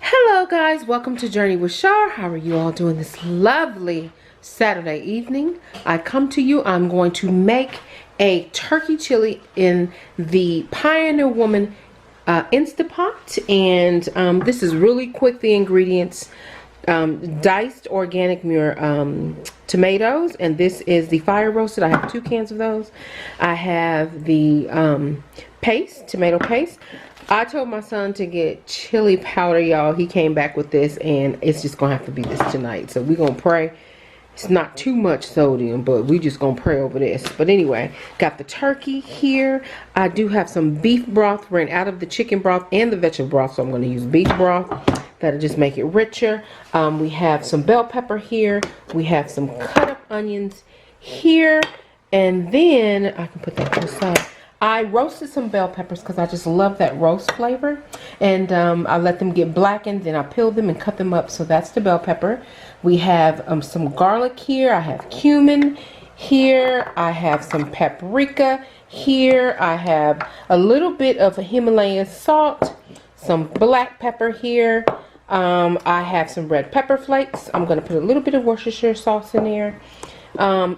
Hello guys, welcome to Journey with Char. How are you all doing this lovely Saturday evening? I come to you, I'm going to make a turkey chili in the Pioneer Woman Instapot. And this is really quick, the ingredients. Diced organic muir tomatoes, and this is the fire roasted. I have 2 cans of those. I have the paste, tomato paste. I told my son to get chili powder, y'all. He came back with this, and it's just gonna have to be this tonight. So we're gonna pray. It's not too much sodium, but we just gonna pray over this. But anyway, got the turkey here. I do have some beef broth. Ran out of the chicken broth and the vegetable broth, so I'm gonna use beef broth. That'll just make it richer. We have some bell pepper here. We have some cut up onions here, and then I can put that to the side. I roasted some bell peppers because I just love that roast flavor, and I let them get blackened, then I peeled them and cut them up. So that's the bell pepper. We have some garlic here. I have cumin here. I have some paprika here. I have a little bit of Himalayan salt, some black pepper here. I have some red pepper flakes. I'm going to put a little bit of Worcestershire sauce in there.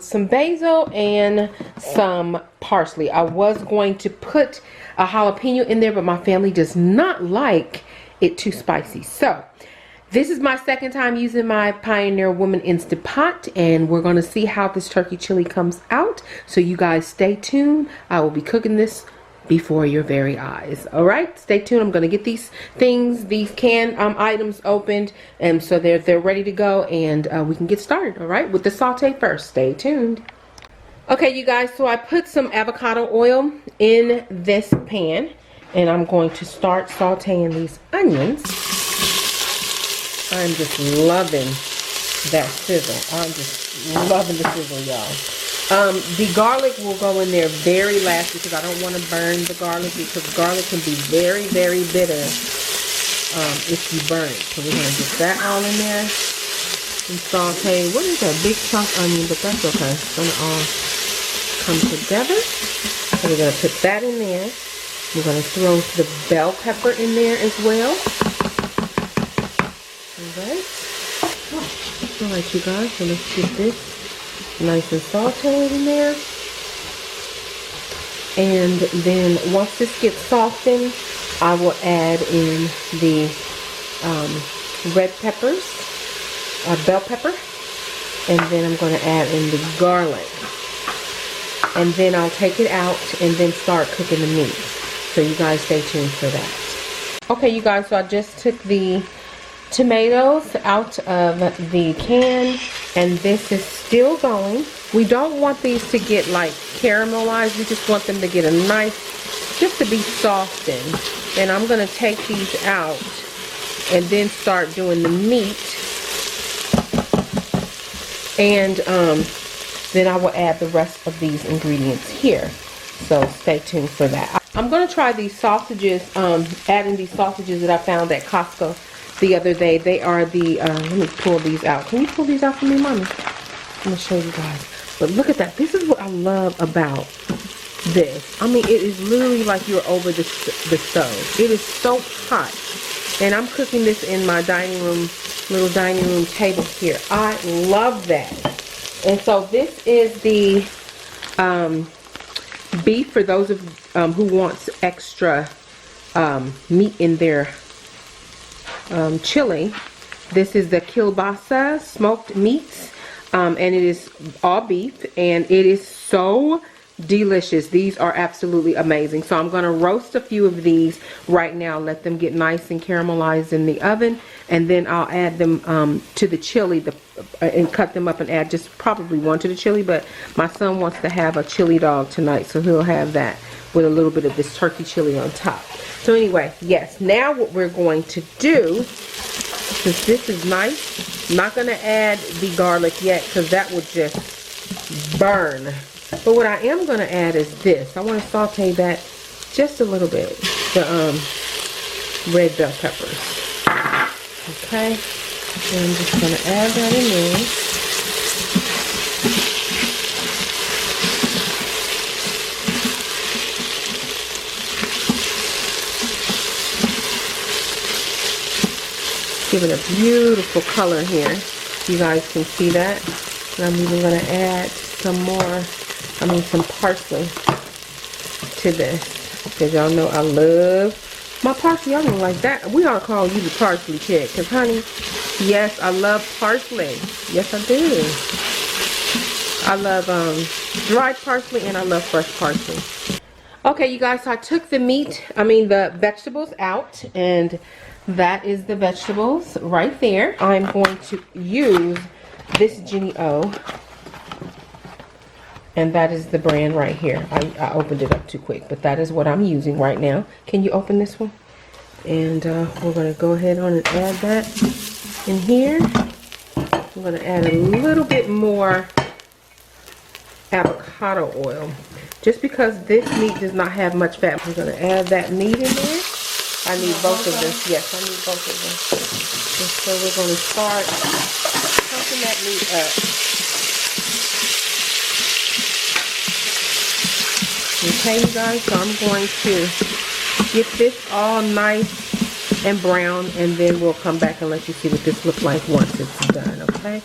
Some basil and some parsley. I was going to put a jalapeno in there, but my family does not like it too spicy. So this is my second time using my Pioneer Woman Instant Pot, and we're going to see how this turkey chili comes out. So you guys stay tuned. I will be cooking this before your very eyes. All right, stay tuned. I'm going to get these canned items opened, and so they're ready to go, and we can get started. All right, with the saute first. Stay tuned. Okay, you guys, so I put some avocado oil in this pan, and I'm going to start sauteing these onions. I'm just loving that sizzle. I'm just loving the sizzle, y'all. The garlic will go in there very last because I don't want to burn the garlic, because garlic can be very, very bitter if you burn it. So we're going to get that all in there and saute. What is that? Big chunk onion, but that's okay. It's going to all come together. So we're going to put that in there. We're going to throw the bell pepper in there as well. Alright. Alright, you guys, so let's get this nice and sauteed in there. And then once this gets softened, I will add in the red peppers, bell pepper, and then I'm going to add in the garlic. And then I'll take it out and then start cooking the meat. So you guys stay tuned for that. Okay, you guys, so I just took the tomatoes out of the can, and this is still going. We don't want these to get like caramelized. We just want them to get a nice, just to be softened. And I'm going to take these out and then start doing the meat. And then I will add the rest of these ingredients here. So stay tuned for that. I'm going to try these sausages, adding these sausages that I found at Costco the other day. They are the, let me pull these out. Can you pull these out for me, Mommy? I'm going to show you guys. But look at that. This is what I love about this. I mean, it is literally like you're over the stove. It is so hot. And I'm cooking this in my dining room, little dining room table here. I love that. And so this is the beef for those of who wants extra meat in their chili. This is the kielbasa smoked meats, and it is all beef, and it is so delicious. These are absolutely amazing. So I'm going to roast a few of these right now, let them get nice and caramelized in the oven, and then I'll add them to the chili and cut them up and add just probably one to the chili. But my son wants to have a chili dog tonight, so he'll have that with a little bit of this turkey chili on top. So anyway, yes, now what we're going to do, since this is nice, I'm not going to add the garlic yet because that would just burn. But what I am going to add is this. I want to saute that just a little bit, the red bell peppers. Okay, and I'm just going to add that in there. Give it a beautiful color here. You guys can see that. And I'm even going to add some parsley to this. Because y'all know I love my parsley. Y'all don't like that. We ought to call you the parsley chick. Because, honey, yes, I love parsley. Yes, I do. I love dried parsley and I love fresh parsley. Okay, you guys, so I took the vegetables out, and that is the vegetables right there. I'm going to use this Jennie-O, and that is the brand right here. I opened it up too quick, but that is what I'm using right now. Can you open this one? And we're going to go ahead on and add that in here. I'm going to add a little bit more avocado oil. Just because this meat does not have much fat, we're going to add that meat in there. I need both of them. Yes, I need both of them. And so we're going to start cooking that meat up. Okay, you guys, so I'm going to get this all nice and brown, and then we'll come back and let you see what this looks like once it's done, okay?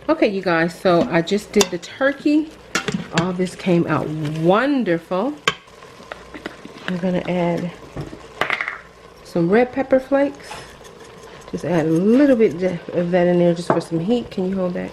Okay, you guys, so I just did the turkey. All this came out wonderful. I'm gonna add some red pepper flakes. Just add a little bit of that in there just for some heat. Can you hold that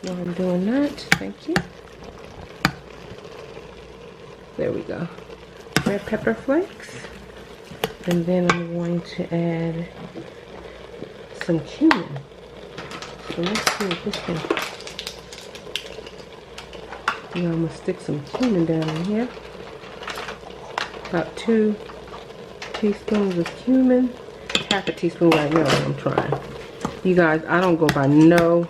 while I'm doing that? Thank you. There we go. Red pepper flakes. And then I'm going to add some cumin. So let's see if this can... I'm going to stick some cumin down in here. About 2 teaspoons of cumin. Half a teaspoon right now I'm trying. You guys, I don't go by no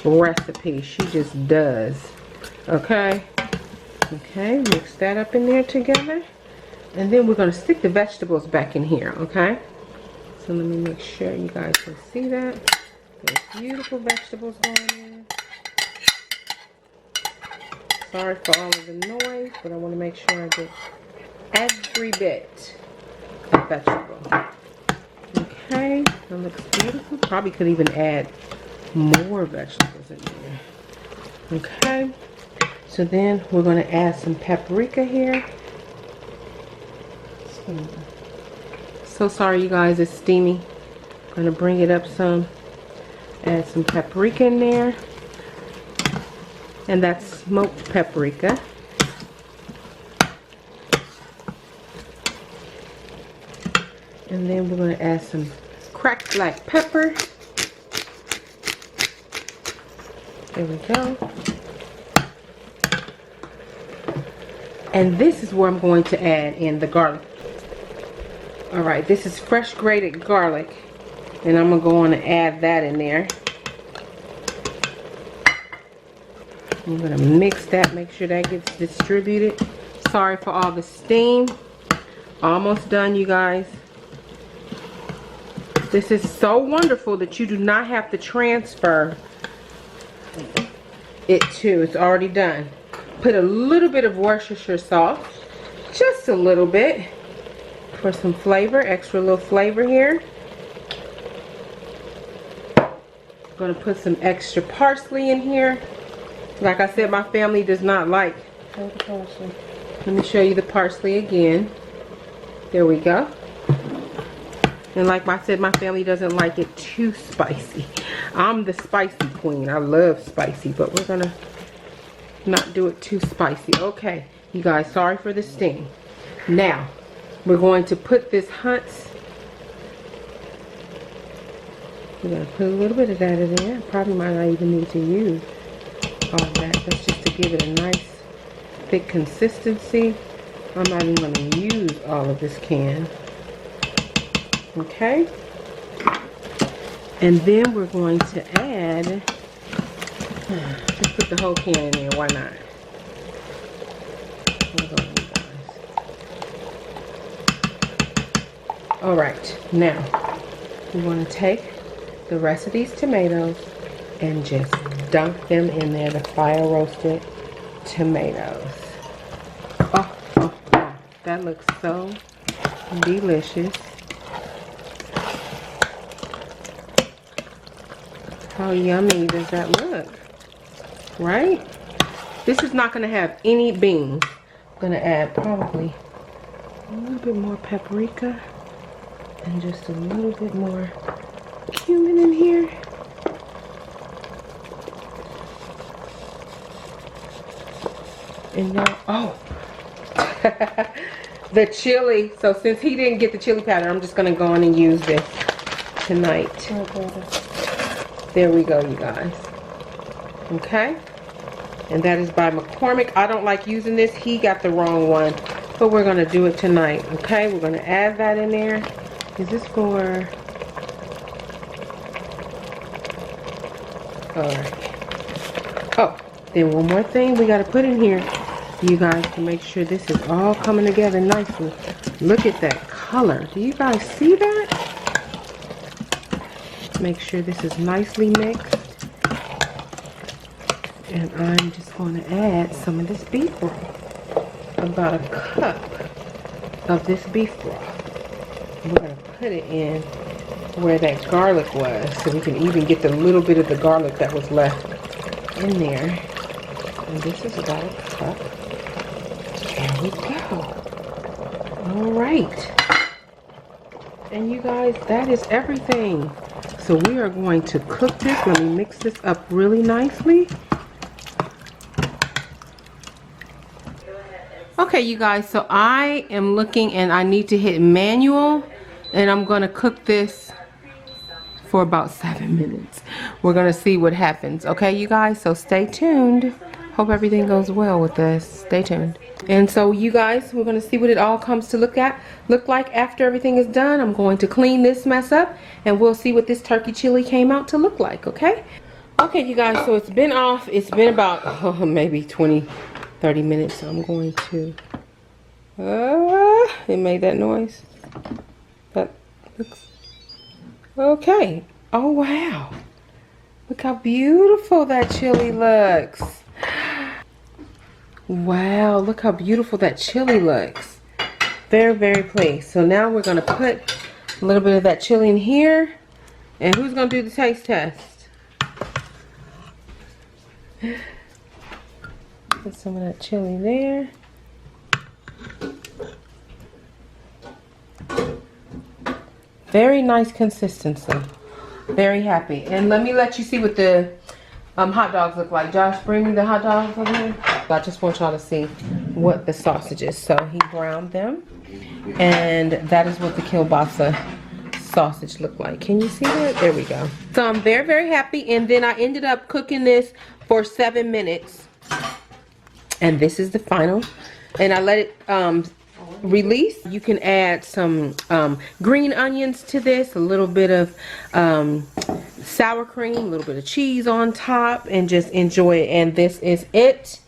recipe. She just does. Okay? Okay, mix that up in there together. And then we're going to stick the vegetables back in here, okay? So let me make sure you guys can see that. There's beautiful vegetables going in. Sorry for all of the noise, but I want to make sure I get every bit of vegetable. Okay, that looks beautiful. Probably could even add more vegetables in there. Okay, so then we're going to add some paprika here. So sorry, you guys, it's steamy. I'm going to bring it up some. Add some paprika in there. And that's smoked paprika. And then we're going to add some cracked black pepper. There we go. And this is where I'm going to add in the garlic. Alright, this is fresh grated garlic. And I'm going to go on and add that in there. I'm going to mix that, make sure that gets distributed. Sorry for all the steam. Almost done, you guys. This is so wonderful that you do not have to transfer it to. It's already done. Put a little bit of Worcestershire sauce. Just a little bit. For some flavor, extra little flavor here. I'm going to put some extra parsley in here. Like I said, my family does not like the parsley. Let me show you the parsley again. There we go. And like I said, my family doesn't like it too spicy. I'm the spicy queen. I love spicy, but we're going to not do it too spicy. Okay, you guys, sorry for the sting. Now, we're going to put this Hunt's. We're going to put a little bit of that in there. Probably might not even need to use all that. That's just to give it a nice thick consistency. I'm not even going to use all of this can. Okay. And then we're going to add, let's put the whole can in there. Why not? Hold on, you guys. Alright, now we want to take the rest of these tomatoes and just dunk them in there, the fire roasted tomatoes. Oh, oh, oh, that looks so delicious. How yummy does that look? Right? This is not gonna have any beans. I'm gonna add probably a little bit more paprika and just a little bit more cumin in here. And now, oh, the chili. So since he didn't get the chili powder, I'm just gonna go on and use this tonight. There we go, you guys. Okay. And that is by McCormick. I don't like using this. He got the wrong one. But we're going to do it tonight. Okay. We're going to add that in there. Is this for... Alright. Oh. Then one more thing we got to put in here. You guys, to make sure this is all coming together nicely. Look at that color. Do you guys see that? Make sure this is nicely mixed. And I'm just going to add some of this beef broth. About a cup of this beef broth. We're going to put it in where that garlic was, so we can even get the little bit of the garlic that was left in there. And this is about a cup. There we go. All right. And you guys, that is everything. So we are going to cook this. Let me mix this up really nicely. Okay, you guys, so I am looking and I need to hit manual, and I'm going to cook this for about 7 minutes. We're going to see what happens. Okay, you guys, so stay tuned. Hope everything goes well with this. Stay tuned. And so you guys, we're going to see what it all comes to look like after everything is done. I'm going to clean this mess up, and we'll see what this turkey chili came out to look like, okay? Okay, you guys, so it's been off. It's been about maybe 20-30 minutes. So I'm going to it made that noise. That looks okay. Oh wow, look how beautiful that chili looks. Wow, look how beautiful that chili looks. Very, very pleased. So now we're going to put a little bit of that chili in here. And who's going to do the taste test? Put some of that chili there. Very nice consistency. Very happy. And let me let you see what the hot dogs look like. Josh, bring me the hot dogs over here. I just want y'all to see what the sausage is. So he browned them. And that is what the kielbasa sausage looked like. Can you see that? There we go. So I'm very, very happy. And then I ended up cooking this for 7 minutes. And this is the final. And I let it release. You can add some green onions to this, a little bit of sour cream, a little bit of cheese on top, and just enjoy it. And this is it.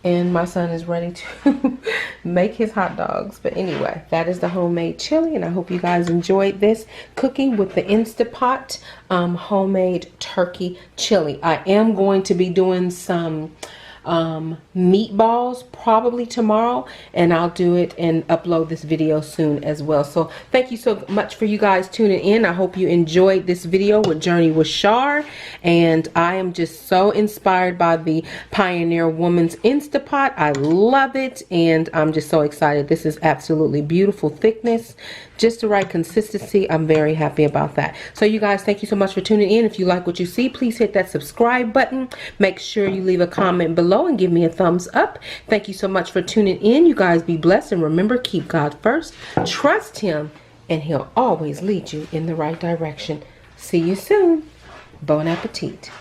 And my son is ready to make his hot dogs. But anyway, that is the homemade chili, and I hope you guys enjoyed this cooking with the Instapot homemade turkey chili. I am going to be doing some meatballs probably tomorrow, and I'll do it and upload this video soon as well. So thank you so much for you guys tuning in. I hope you enjoyed this video with Journey with Char, and I am just so inspired by the Pioneer Woman's Instapot. I love it, and I'm just so excited. This is absolutely beautiful thickness, just the right consistency. I'm very happy about that. So you guys, thank you so much for tuning in. If you like what you see, please hit that subscribe button. Make sure you leave a comment below and give me a thumbs up. Thank you so much for tuning in. You guys be blessed, and remember, keep God first. Trust Him, and He'll always lead you in the right direction. See you soon. Bon appetit.